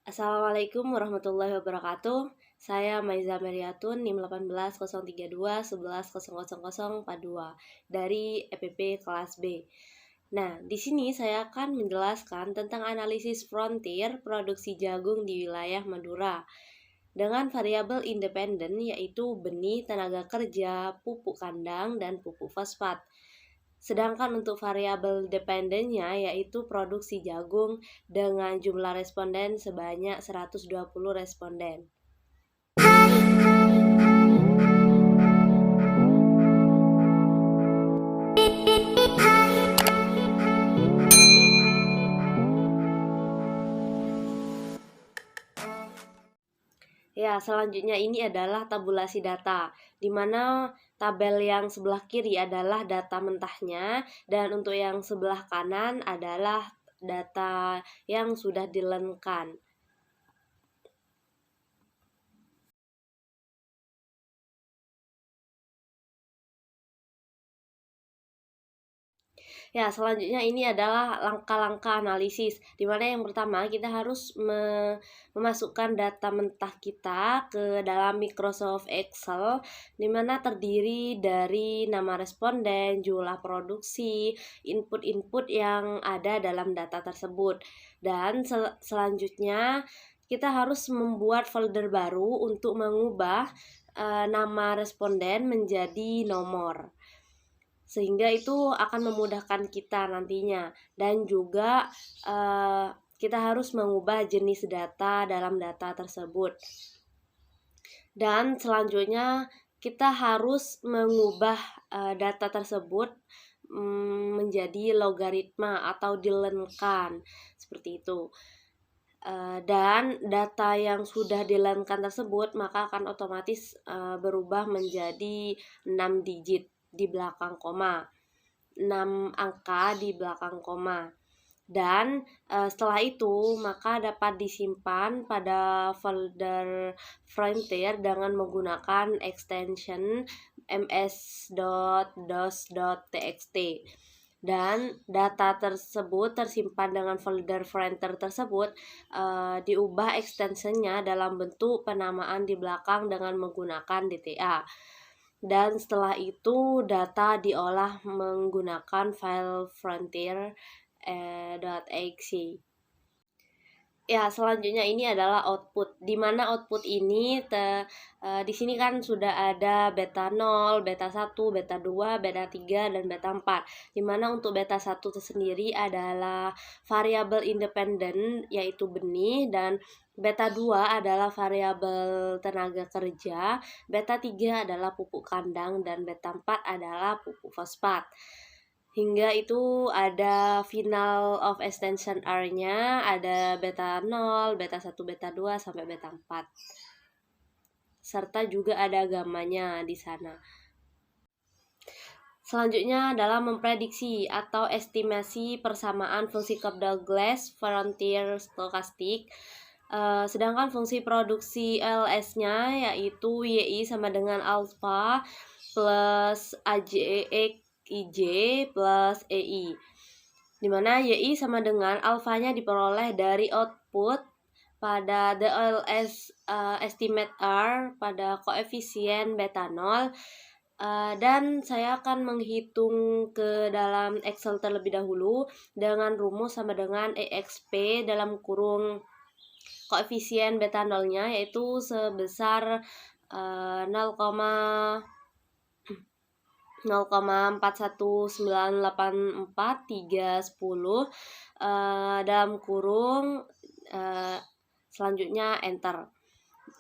Assalamualaikum warahmatullahi wabarakatuh. Saya Maiza Meriatun, NIM 18032 dari EPP kelas B. Nah, di sini saya akan menjelaskan tentang analisis frontier produksi jagung di wilayah Madura dengan variabel independen yaitu benih, tenaga kerja, pupuk kandang, dan pupuk fosfat. Sedangkan untuk variabel dependennya yaitu produksi jagung dengan jumlah responden sebanyak 120 responden. Ya, selanjutnya ini adalah tabulasi data, di mana tabel yang sebelah kiri adalah data mentahnya, dan untuk yang sebelah kanan adalah data yang sudah dilenkan. Ya, selanjutnya ini adalah langkah-langkah analisis, di mana yang pertama kita harus memasukkan data mentah kita ke dalam Microsoft Excel, di mana terdiri dari nama responden, jumlah produksi, input-input yang ada dalam data tersebut. Dan selanjutnya kita harus membuat folder baru untuk mengubah nama responden menjadi nomor, sehingga itu akan memudahkan kita nantinya. Dan juga kita harus mengubah jenis data dalam data tersebut. Dan selanjutnya kita harus mengubah data tersebut menjadi logaritma atau dilenkan, seperti itu. Dan data yang sudah dilenkan tersebut maka akan otomatis berubah menjadi 6 digit di belakang koma, 6 angka di belakang koma. Dan setelah itu maka dapat disimpan pada folder frontier dengan menggunakan extension ms.dos.txt. Dan data tersebut tersimpan dengan folder frontier tersebut diubah extensionnya dalam bentuk penamaan di belakang dengan menggunakan DTA. Dan setelah itu data diolah menggunakan file frontier.exe. Ya, selanjutnya ini adalah output, di mana output ini di sini kan sudah ada beta 0, beta 1, beta 2, beta 3, dan beta 4. Di mana untuk beta 1 sendiri adalah variabel independen yaitu benih, dan beta 2 adalah variabel tenaga kerja, beta 3 adalah pupuk kandang, dan beta 4 adalah pupuk fosfat. Hingga itu ada final of extension R-nya, ada beta 0, beta 1, beta 2, sampai beta 4. Serta juga ada gamanya di sana. Selanjutnya adalah memprediksi atau estimasi persamaan fungsi Kaplan-Glass frontier stokastik. Sedangkan fungsi produksi LS-nya yaitu YI sama dengan alpha plus AJX IJ plus EI, dimana YI sama dengan alfanya diperoleh dari output pada DLS estimate R pada koefisien beta 0. Dan saya akan menghitung ke dalam Excel terlebih dahulu dengan rumus sama dengan EXP dalam kurung koefisien beta 0-nya yaitu sebesar 0,41984,310 dalam kurung selanjutnya enter.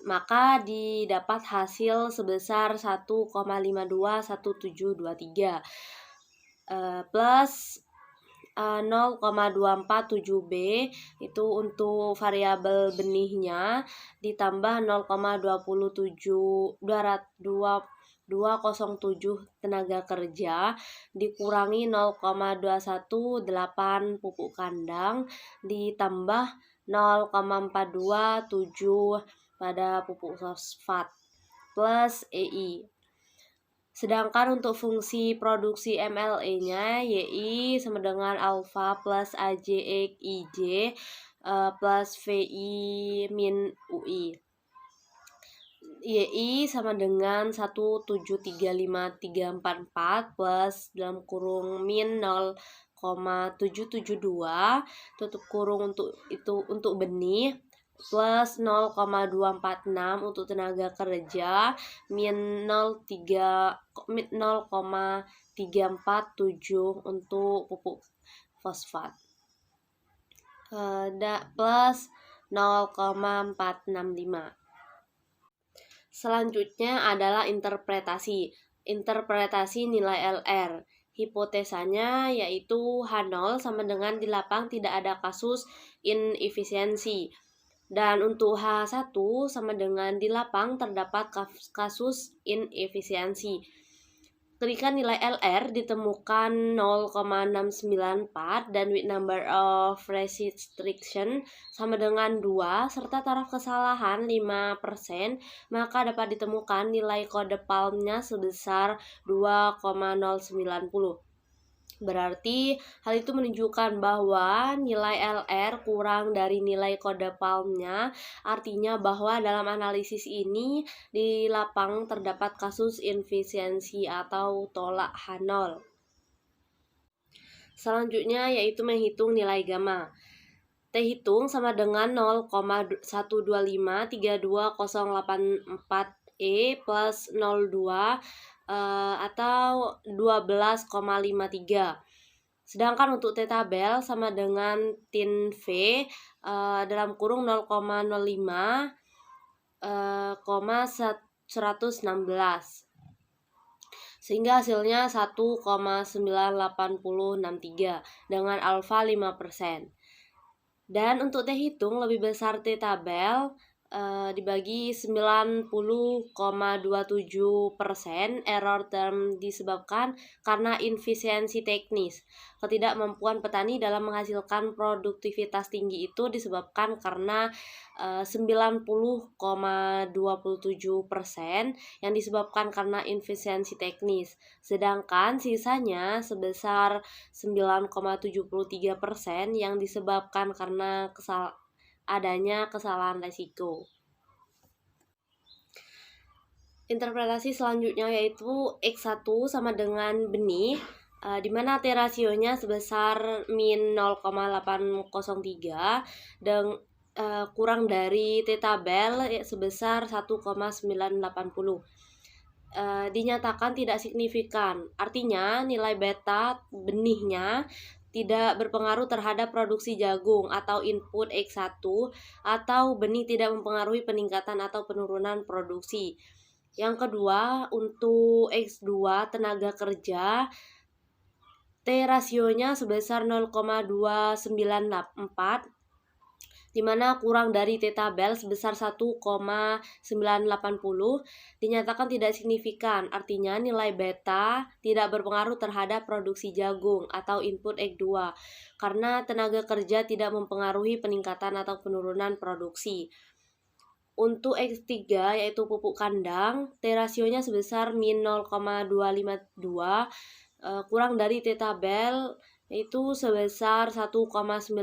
Maka didapat hasil sebesar 1,521723 plus 0,247B itu untuk variabel benihnya, ditambah 207 tenaga kerja, dikurangi 0,218 pupuk kandang, ditambah 0,427 pada pupuk fosfat plus EI. Sedangkan untuk fungsi produksi MLE-nya YI sama dengan alpha plus AJX IJ plus VI min UI. YI sama dengan 1735344 plus dalam kurung min 0,772 tutup kurung untuk benih plus 0,246 untuk tenaga kerja min 0,347 untuk pupuk fosfat plus 0,465. Selanjutnya adalah interpretasi nilai LR. Hipotesanya yaitu H0 sama dengan di lapang tidak ada kasus inefisiensi. Dan untuk H1 sama dengan di lapang terdapat kasus inefisiensi. Ketika nilai LR ditemukan 0,694 dan with number of restriction sama dengan 2 serta taraf kesalahan 5%, maka dapat ditemukan nilai kode palmnya sebesar 2,090. Berarti hal itu menunjukkan bahwa nilai LR kurang dari nilai kode palmnya, artinya bahwa dalam analisis ini di lapang terdapat kasus inefisiensi atau tolak H0. Selanjutnya yaitu menghitung nilai gamma. T hitung sama dengan 0,1253284E plus 02 atau 12,53. Sedangkan untuk T tabel sama dengan tin V dalam kurung 0,05, 116. Sehingga hasilnya 1,98063 dengan alfa 5%. Dan untuk T hitung lebih besar T tabel dibagi 90,27%. Error term disebabkan karena inefisiensi teknis. Ketidakmampuan petani dalam menghasilkan produktivitas tinggi itu disebabkan karena 90,27% yang disebabkan karena inefisiensi teknis. Sedangkan sisanya sebesar 9,73% yang disebabkan karena adanya kesalahan resiko. Interpretasi selanjutnya yaitu X1 sama dengan benih, di mana T rasionya sebesar min 0,803 dan kurang dari T tabel sebesar 1,980. Dinyatakan tidak signifikan, artinya nilai beta benihnya tidak berpengaruh terhadap produksi jagung atau input X1 atau benih tidak mempengaruhi peningkatan atau penurunan produksi. Yang kedua, untuk X2 tenaga kerja T rasionya sebesar 0,294 di mana kurang dari T tabel sebesar 1,980 dinyatakan tidak signifikan, artinya nilai beta tidak berpengaruh terhadap produksi jagung atau input X2 karena tenaga kerja tidak mempengaruhi peningkatan atau penurunan produksi. Untuk X3 yaitu pupuk kandang, T rasionya sebesar min 0,252 kurang dari T tabel yaitu sebesar 1,980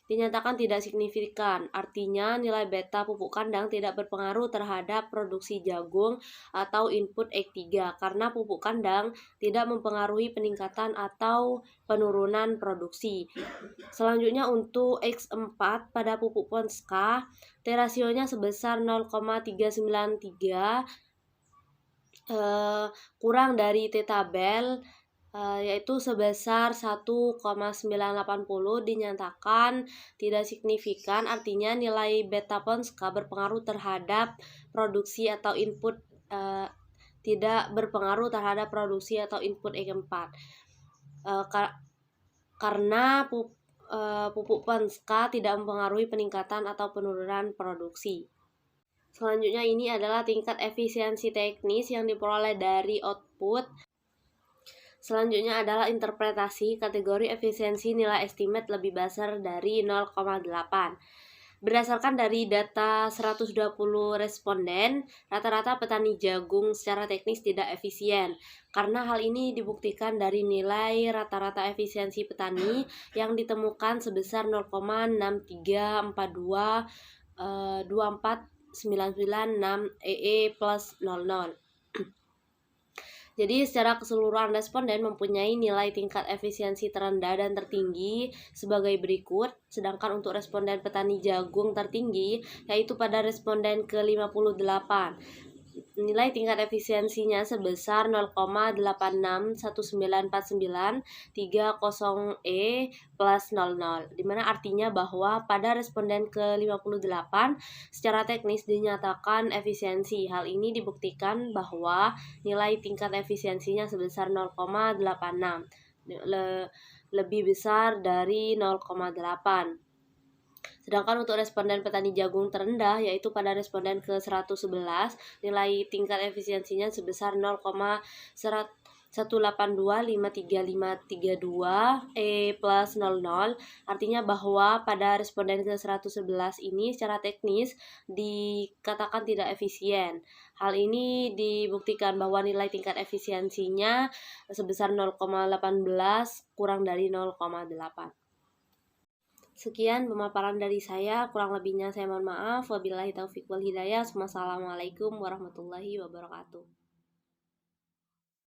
dinyatakan tidak signifikan, artinya nilai beta pupuk kandang tidak berpengaruh terhadap produksi jagung atau input X3 karena pupuk kandang tidak mempengaruhi peningkatan atau penurunan produksi. Selanjutnya untuk X4 pada pupuk Ponska, T rasionya sebesar 0,393 kurang dari T tabel yaitu sebesar 1,980 dinyatakan tidak signifikan, artinya nilai beta Ponska berpengaruh terhadap produksi atau input tidak berpengaruh terhadap produksi atau input X4 karena pupuk Ponska tidak mempengaruhi peningkatan atau penurunan produksi. Selanjutnya ini adalah tingkat efisiensi teknis yang diperoleh dari output. Selanjutnya adalah interpretasi kategori efisiensi nilai estimate lebih besar dari 0,8. Berdasarkan dari data 120 responden, rata-rata petani jagung secara teknis tidak efisien. Karena hal ini dibuktikan dari nilai rata-rata efisiensi petani yang ditemukan sebesar 0,6342 24996 EE plus 00. Jadi secara keseluruhan responden mempunyai nilai tingkat efisiensi terendah dan tertinggi sebagai berikut. Sedangkan untuk responden petani jagung tertinggi yaitu pada responden ke-58. Nilai tingkat efisiensinya sebesar 0,86194930E plus 00, dimana artinya bahwa pada responden ke-58 secara teknis dinyatakan efisiensi. Hal ini dibuktikan bahwa nilai tingkat efisiensinya sebesar 0,86, lebih besar dari 0,8. Sedangkan untuk responden petani jagung terendah yaitu pada responden ke-111, nilai tingkat efisiensinya sebesar 0,1825332 E plus 00, artinya bahwa pada responden ke-111 ini secara teknis dikatakan tidak efisien. Hal ini dibuktikan bahwa nilai tingkat efisiensinya sebesar 0,18 kurang dari 0,8. Sekian pemaparan dari saya, kurang lebihnya saya mohon maaf. Wabillahi taufiq wal hidayah. Wassalamualaikum warahmatullahi wabarakatuh.